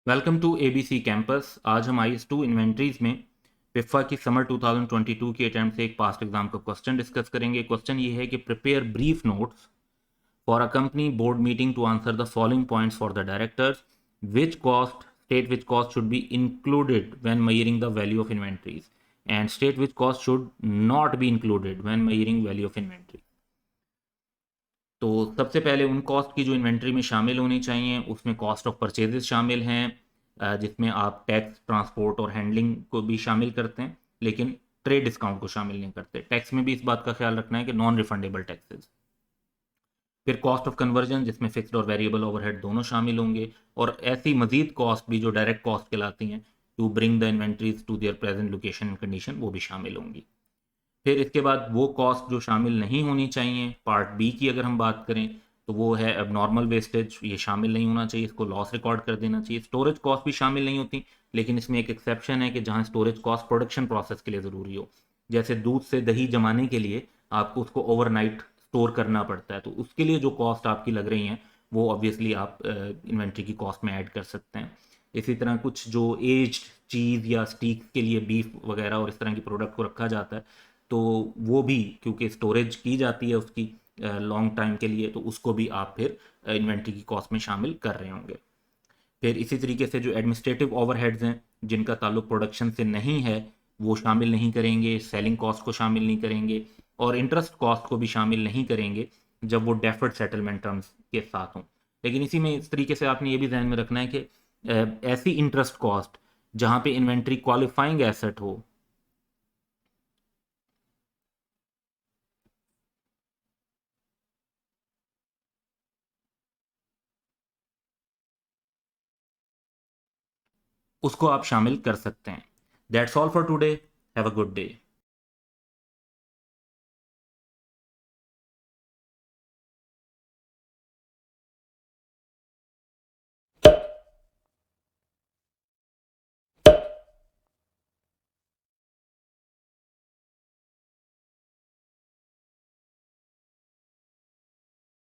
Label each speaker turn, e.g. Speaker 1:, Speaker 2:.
Speaker 1: Welcome to ABC campus. आज हम IS2 inventories में पिफा की समर 2022 की अटैम्प्ट से एक पास्ट एग्जाम का क्वेश्चन डिस्कस करेंगे। क्वेश्चन ये है कि prepare brief notes for a company board meeting to answer the following points for the directors. Which cost state which cost should be included when measuring the value of inventories and state which cost should not be included when measuring value of inventory. तो सबसे पहले उन cost की जो inventory में शामिल होनी चाहिए उसमें कॉस्ट ऑफ परचेजेस शामिल हैं, जिसमें आप टैक्स, ट्रांसपोर्ट और हैंडलिंग को भी शामिल करते हैं, लेकिन ट्रेड डिस्काउंट को शामिल नहीं करते। टैक्स में भी इस बात का ख्याल रखना है कि नॉन रिफंडेबल टैक्सेस। फिर कॉस्ट ऑफ कन्वर्जन, जिसमें फिक्स्ड और वेरिएबल ओवरहेड दोनों शामिल होंगे, और ऐसी मजीद कॉस्ट भी जो डायरेक्ट कॉस्ट कहलाती हैं to bring the inventories to their present location and condition, वो भी शामिल होंगी। फिर इसके बाद वो कॉस्ट जो शामिल नहीं होनी चाहिए, पार्ट बी की अगर हम बात करें तो वो है अब नॉर्मल वेस्टेज, ये शामिल नहीं होना चाहिए, इसको लॉस रिकॉर्ड कर देना चाहिए। स्टोरेज कॉस्ट भी शामिल नहीं होती, लेकिन इसमें एक एक्सेप्शन है कि जहाँ स्टोरेज कॉस्ट प्रोडक्शन प्रोसेस के लिए ज़रूरी हो, जैसे दूध से दही जमाने के लिए आपको उसको ओवरनाइट स्टोर करना पड़ता है, तो उसके लिए जो कॉस्ट आपकी लग रही हैं वो ऑब्वियसली आप इन्वेंट्री की कॉस्ट में ऐड कर सकते हैं। इसी तरह कुछ जो एज्ड चीज़ या स्टीक के लिए बीफ वगैरह और इस तरह की प्रोडक्ट को रखा जाता है, तो वो भी क्योंकि स्टोरेज की जाती है उसकी लॉन्ग टाइम के लिए, तो उसको भी आप फिर इन्वेंट्री की कॉस्ट में शामिल कर रहे होंगे। फिर इसी तरीके से जो एडमिनिस्ट्रेटिव ओवरहेड्स हैं जिनका ताल्लुक प्रोडक्शन से नहीं है वो शामिल नहीं करेंगे, सेलिंग कॉस्ट को शामिल नहीं करेंगे, और इंटरेस्ट कॉस्ट को भी शामिल नहीं करेंगे जब वो डेफर्ड सेटलमेंट टर्म्स के साथ हों। लेकिन इसी में इस तरीके से आपने ये भी ध्यान में रखना है कि ऐसी इंटरेस्ट कॉस्ट जहाँ पे इन्वेंट्री क्वालिफाइंग एसेट हो, उसको आप शामिल कर सकते हैं। That's all for today. Have a good day.